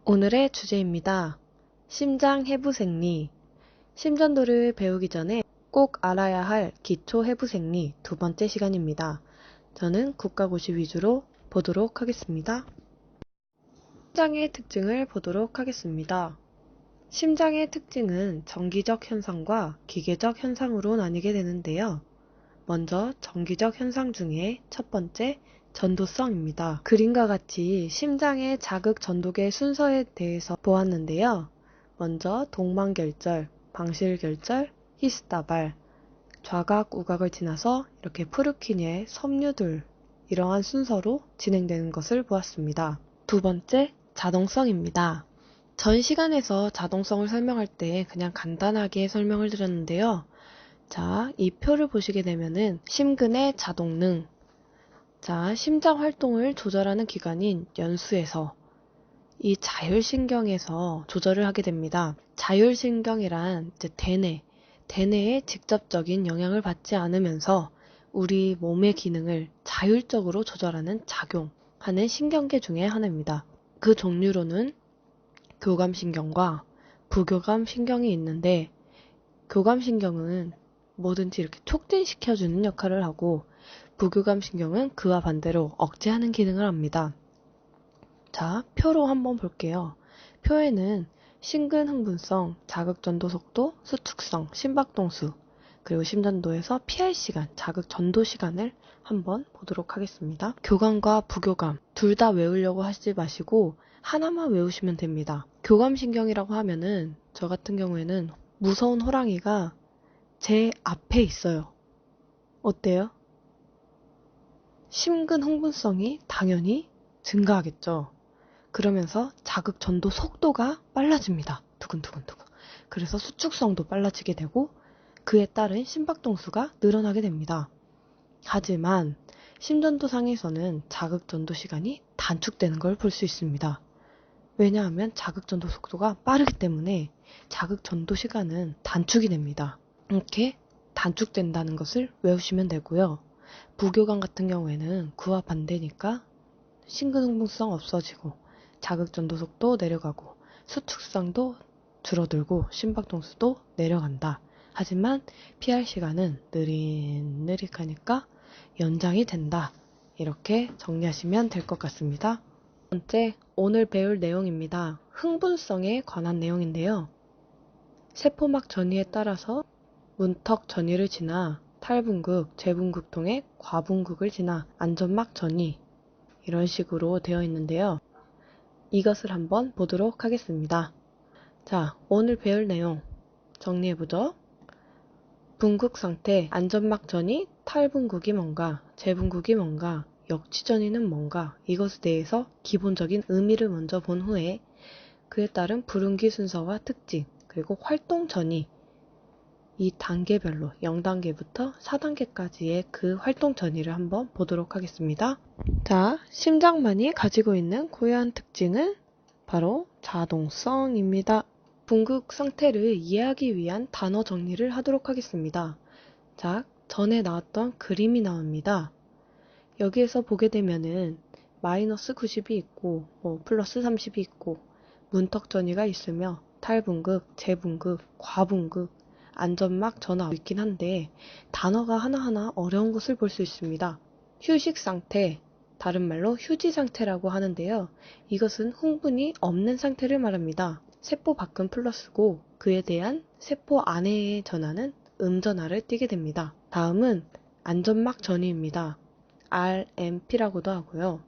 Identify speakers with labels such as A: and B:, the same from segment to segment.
A: 오늘의 주제입니다. 심장 해부 생리. 심전도를 배우기 전에 꼭 알아야 할 기초 해부 생리 두 번째 시간입니다. 저는 국가고시 위주로 보도록 하겠습니다. 심장의 특징을 보도록 하겠습니다. 심장의 특징은 정기적 현상과 기계적 현상으로 나뉘게 되는데요. 먼저 정기적 현상 중에 첫 번째, 전도성입니다. 그림과 같이 심장의 자극 전도계 순서에 대해서 보았는데요. 먼저 동망결절, 방실결절, 히스다발, 좌각, 우각을 지나서 이렇게 프루키니의 섬유들, 이러한 순서로 진행되는 것을 보았습니다. 두 번째, 자동성입니다. 전 시간에서 자동성을 설명할 때 그냥 간단하게 설명을 드렸는데요. 자, 이 표를 보시게 되면은 심근의 자동능, 자, 심장 활동을 조절하는 기관인 연수에서 이 자율신경에서 조절을 하게 됩니다. 자율신경이란 이제 대뇌에 직접적인 영향을 받지 않으면서 우리 몸의 기능을 자율적으로 조절하는 작용하는 신경계 중에 하나입니다. 그 종류로는 교감신경과 부교감신경이 있는데, 교감신경은 뭐든지 이렇게 촉진시켜주는 역할을 하고, 부교감신경은 그와 반대로 억제하는 기능을 합니다. 자, 표로 한번 볼게요. 표에는 심근흥분성, 자극전도 속도, 수축성, 심박동수, 그리고 심전도에서 PR 시간, 자극전도 시간을 한번 보도록 하겠습니다. 교감과 부교감, 둘 다 외우려고 하시지 마시고 하나만 외우시면 됩니다. 교감신경이라고 하면은 저 같은 경우에는 무서운 호랑이가 제 앞에 있어요. 어때요? 심근 흥분성이 당연히 증가하겠죠. 그러면서 자극 전도 속도가 빨라집니다. 두근두근두근. 그래서 수축성도 빨라지게 되고 그에 따른 심박동수가 늘어나게 됩니다. 하지만 심전도상에서는 자극 전도 시간이 단축되는 걸 볼 수 있습니다. 왜냐하면 자극 전도 속도가 빠르기 때문에 자극 전도 시간은 단축이 됩니다. 이렇게 단축된다는 것을 외우시면 되고요. 부교감 같은 경우에는 그와 반대니까 심근흥분성 없어지고 자극 전도 속도 내려가고 수축성도 줄어들고 심박동수도 내려간다. 하지만 PR 시간은 느릿느릿하니까 연장이 된다. 이렇게 정리하시면 될 것 같습니다. 두 번째, 오늘 배울 내용입니다. 흥분성에 관한 내용인데요. 세포막 전이에 따라서 문턱 전이를 지나 탈분극, 재분극 통해 과분극을 지나 안전막 전이, 이런 식으로 되어 있는데요. 이것을 한번 보도록 하겠습니다. 자, 오늘 배울 내용 정리해보죠. 분극 상태, 안전막 전이, 탈분극이 뭔가, 재분극이 뭔가, 역치전이는 뭔가, 이것에 대해서 기본적인 의미를 먼저 본 후에 그에 따른 분기 순서와 특징, 그리고 활동 전이, 이 단계별로 0단계부터 4단계까지의 그 활동 전이를 한번 보도록 하겠습니다. 자, 심장만이 가지고 있는 고유한 특징은 바로 자동성입니다. 분극 상태를 이해하기 위한 단어 정리를 하도록 하겠습니다. 자, 전에 나왔던 그림이 나옵니다. 여기에서 보게 되면은 마이너스 90이 있고 플러스 30이 있고 문턱 전이가 있으며 탈분극, 재분극, 과분극, 안전막 전화 있긴 한데 단어가 하나하나 어려운 것을 볼 수 있습니다. 휴식 상태, 다른 말로 휴지 상태라고 하는데요. 이것은 흥분이 없는 상태를 말합니다. 세포 밖은 플러스고 그에 대한 세포 안에의 전하는 음전하를 띠게 됩니다. 다음은 안전막 전이입니다. RMP라고도 하고요.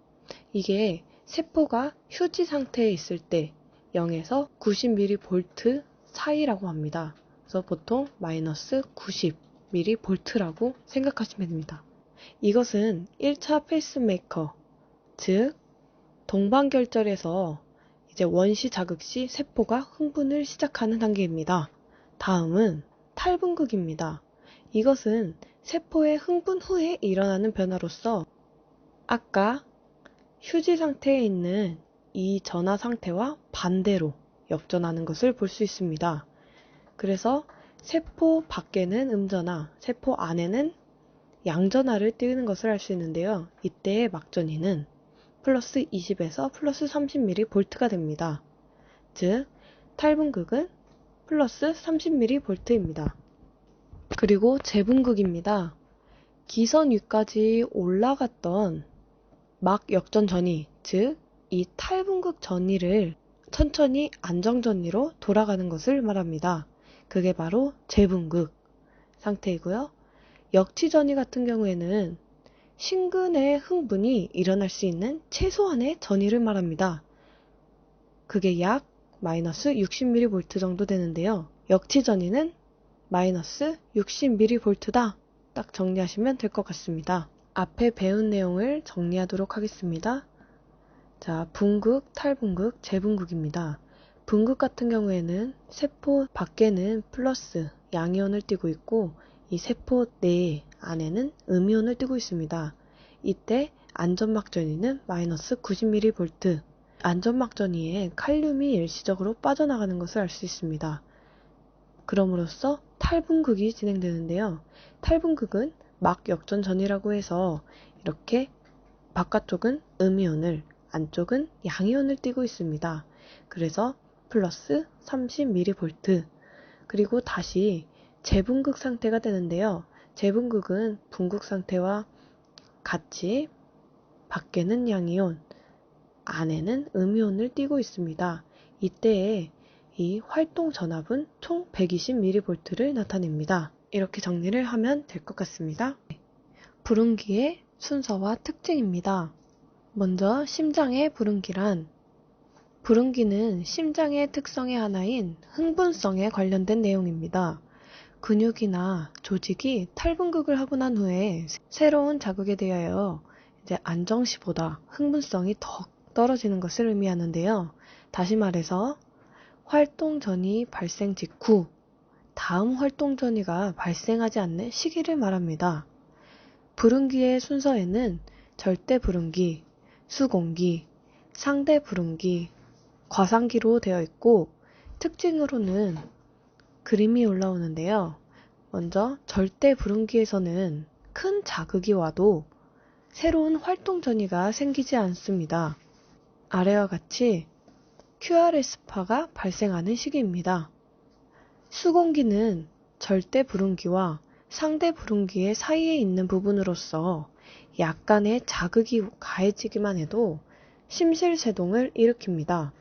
A: 이게 세포가 휴지 상태에 있을 때 0에서 90mV 사이라고 합니다. 그래서 보통 마이너스 90mV라고 생각하시면 됩니다. 이것은 1차 페이스메이커, 즉 동반결절에서 이제 원시 자극 시 세포가 흥분을 시작하는 단계입니다. 다음은 탈분극입니다. 이것은 세포의 흥분 후에 일어나는 변화로서 아까 휴지 상태에 있는 이 전하 상태와 반대로 역전하는 것을 볼 수 있습니다. 그래서 세포 밖에는 음전하, 세포 안에는 양전하를 띄우는 것을 알 수 있는데요. 이때의 막전이는 플러스 20에서 플러스 30mV가 됩니다. 즉 탈분극은 플러스 30mV입니다. 그리고 재분극입니다. 기선 위까지 올라갔던 막 역전 전위, 즉 이 탈분극 전위를 천천히 안정 전위로 돌아가는 것을 말합니다. 그게 바로 재분극 상태이고요. 역치 전위 같은 경우에는 심근의 흥분이 일어날 수 있는 최소한의 전위를 말합니다. 그게 약 마이너스 60mV 정도 되는데요. 역치 전위는 마이너스 60mV다. 딱 정리하시면 될 것 같습니다. 앞에 배운 내용을 정리하도록 하겠습니다. 자, 분극, 탈분극, 재분극입니다. 분극 같은 경우에는 세포 밖에는 플러스 양이온을 띠고 있고 이 세포 내 안에는 음이온을 띠고 있습니다. 이때 안전막 전위는 마이너스 90mV. 안전막 전위에 칼륨이 일시적으로 빠져나가는 것을 알 수 있습니다. 그럼으로써 탈분극이 진행되는데요. 탈분극은 막 역전 전위라고 해서 이렇게 바깥쪽은 음이온을, 안쪽은 양이온을 띠고 있습니다. 그래서 플러스 30mV. 그리고 다시 재분극 상태가 되는데요. 재분극은 분극 상태와 같이 밖에는 양이온, 안에는 음이온을 띠고 있습니다. 이때에 이 활동 전압은 총 120mV를 나타냅니다. 이렇게 정리를 하면 될 것 같습니다. 불응기의 순서와 특징입니다. 먼저 심장의 불응기란, 불응기는 심장의 특성의 하나인 흥분성에 관련된 내용입니다. 근육이나 조직이 탈분극을 하고 난 후에 새로운 자극에 대하여 이제 안정시보다 흥분성이 더 떨어지는 것을 의미하는데요. 다시 말해서 활동 전이 발생 직후 다음 활동 전이가 발생하지 않는 시기를 말합니다. 불응기의 순서에는 절대 불응기, 수공기, 상대 불응기, 과상기로 되어 있고 특징으로는 그림이 올라오는데요. 먼저 절대 불응기에서는 큰 자극이 와도 새로운 활동 전이가 생기지 않습니다. 아래와 같이 QRS파가 발생하는 시기입니다. 수공기는 절대 불응기와 상대 불응기의 사이에 있는 부분으로서 약간의 자극이 가해지기만 해도 심실세동을 일으킵니다.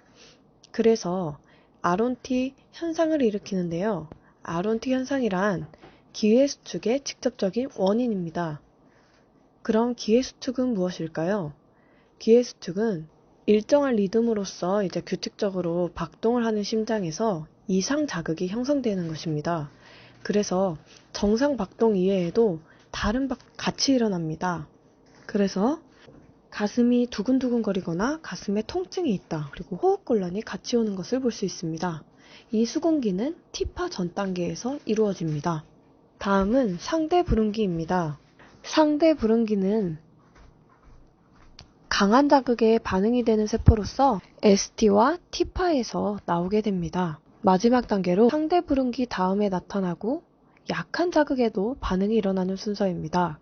A: 그래서 아론티 현상을 일으키는데요. 아론티 현상이란 기회수축의 직접적인 원인입니다. 그럼 기회수축은 무엇일까요? 기회수축은 일정한 리듬으로서 이제 규칙적으로 박동을 하는 심장에서 이상 자극이 형성되는 것입니다. 그래서 정상 박동 이외에도 다른 같이 일어납니다. 그래서 가슴이 두근두근거리거나 가슴에 통증이 있다. 그리고 호흡곤란이 같이 오는 것을 볼 수 있습니다. 이 수공기는 T파 전 단계에서 이루어집니다. 다음은 상대 불응기입니다. 상대 불응기는 강한 자극에 반응이 되는 세포로서 ST와 T파에서 나오게 됩니다. 마지막 단계로 상대 불응기 다음에 나타나고 약한 자극에도 반응이 일어나는 순서입니다.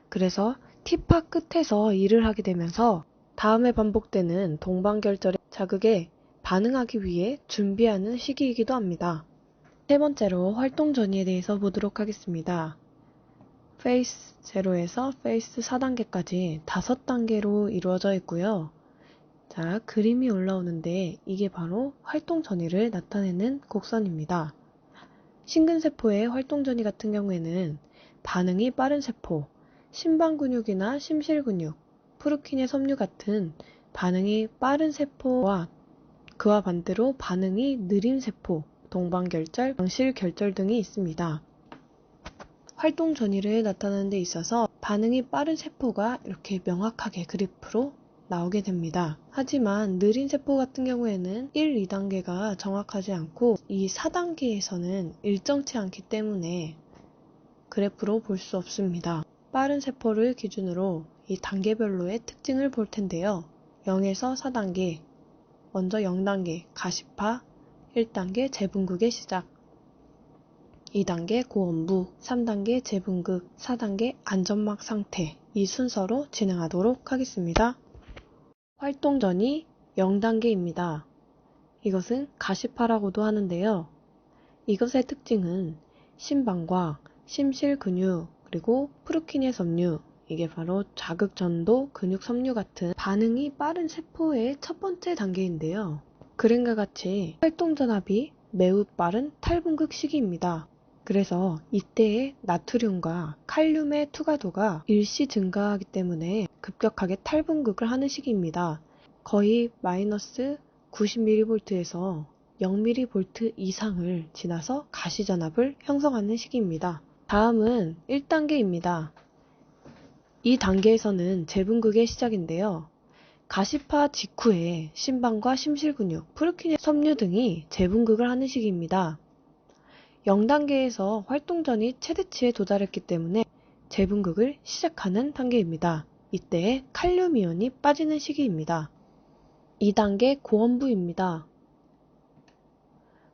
A: 그래서 T파 끝에서 일을 하게 되면서 다음에 반복되는 동반결절의 자극에 반응하기 위해 준비하는 시기이기도 합니다. 세 번째로 활동 전이에 대해서 보도록 하겠습니다. 페이스 0에서 페이스 4단계까지 5단계로 이루어져 있고요. 자, 그림이 올라오는데 이게 바로 활동 전이를 나타내는 곡선입니다. 심근세포의 활동 전이 같은 경우에는 반응이 빠른 세포, 심방근육이나 심실근육, 프루킨의 섬유 같은 반응이 빠른 세포와 그와 반대로 반응이 느린 세포, 동반결절, 망실결절 등이 있습니다. 활동 전이를 나타내는 데 있어서 반응이 빠른 세포가 이렇게 명확하게 그래프로 나오게 됩니다. 하지만 느린 세포 같은 경우에는 1, 2단계가 정확하지 않고 이 4단계에서는 일정치 않기 때문에 그래프로 볼 수 없습니다. 빠른 세포를 기준으로 이 단계별로의 특징을 볼 텐데요. 0에서 4단계, 먼저 0단계 가시파, 1단계 재분극의 시작, 2단계 고온부, 3단계 재분극, 4단계 안전막 상태, 이 순서로 진행하도록 하겠습니다. 활동 전이 0단계입니다. 이것은 가시파라고도 하는데요. 이것의 특징은 심방광, 심실근육, 그리고 프루키네 섬유, 이게 바로 자극전도 근육 섬유 같은 반응이 빠른 세포의 첫 번째 단계인데요. 그림과 같이 활동전압이 매우 빠른 탈분극 시기입니다. 그래서 이때의 나트륨과 칼륨의 투과도가 일시 증가하기 때문에 급격하게 탈분극을 하는 시기입니다. 거의 마이너스 90mV에서 0mV 이상을 지나서 가시전압을 형성하는 시기입니다. 다음은 1단계입니다. 이 단계에서는 재분극의 시작인데요. 가시파 직후에 심방과 심실근육, 프루키네 섬유 등이 재분극을 하는 시기입니다. 0단계에서 활동전이 최대치에 도달했기 때문에 재분극을 시작하는 단계입니다. 이때 칼륨이온이 빠지는 시기입니다. 2단계 고원부입니다.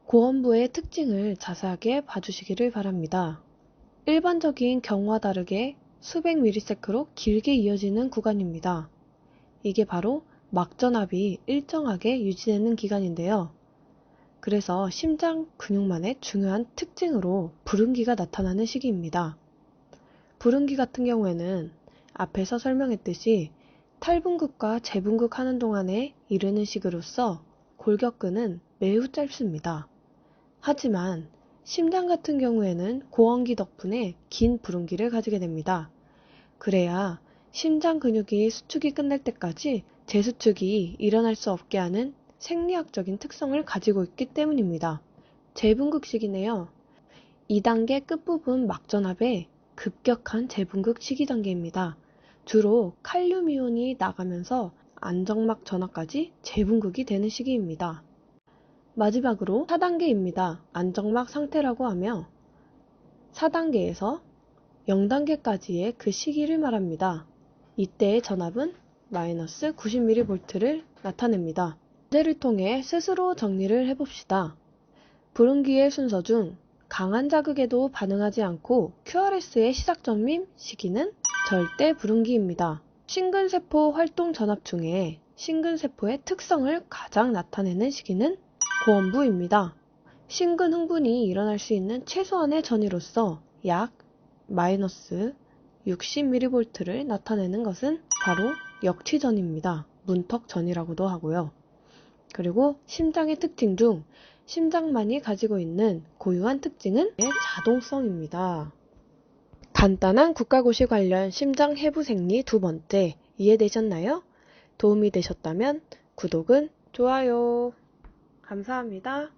A: 고원부의 특징을 자세하게 봐주시기를 바랍니다. 일반적인 경우와 다르게 수백 미리세크로 길게 이어지는 구간입니다. 이게 바로 막전압이 일정하게 유지되는 기간인데요. 그래서 심장 근육만의 중요한 특징으로 부릉기가 나타나는 시기입니다. 부릉기 같은 경우에는 앞에서 설명했듯이 탈분극과 재분극 하는 동안에 이르는 시기로서 골격근은 매우 짧습니다. 하지만 심장 같은 경우에는 고원기 덕분에 긴 부릉기를 가지게 됩니다. 그래야 심장 근육이 수축이 끝날 때까지 재수축이 일어날 수 없게 하는 생리학적인 특성을 가지고 있기 때문입니다. 재분극 시기네요. 2단계 끝부분 막전압의 급격한 재분극 시기 단계입니다. 주로 칼륨이온이 나가면서 안정막 전압까지 재분극이 되는 시기입니다. 마지막으로 4단계입니다. 안정막 상태라고 하며 4단계에서 0단계까지의 그 시기를 말합니다. 이때의 전압은 마이너스 90mV를 나타냅니다. 문제를 통해 스스로 정리를 해봅시다. 부릉기의 순서 중 강한 자극에도 반응하지 않고 QRS의 시작점임 시기는 절대 부릉기입니다. 심근세포 활동 전압 중에 심근세포의 특성을 가장 나타내는 시기는 고원부입니다. 심근 흥분이 일어날 수 있는 최소한의 전이로서 약 마이너스 60mV를 나타내는 것은 바로 역치전입니다. 문턱전이라고도 하고요. 그리고 심장의 특징 중 심장만이 가지고 있는 고유한 특징은 자동성입니다. 간단한 국가고시 관련 심장 해부 생리 두 번째 이해되셨나요? 도움이 되셨다면 구독은 좋아요. 감사합니다.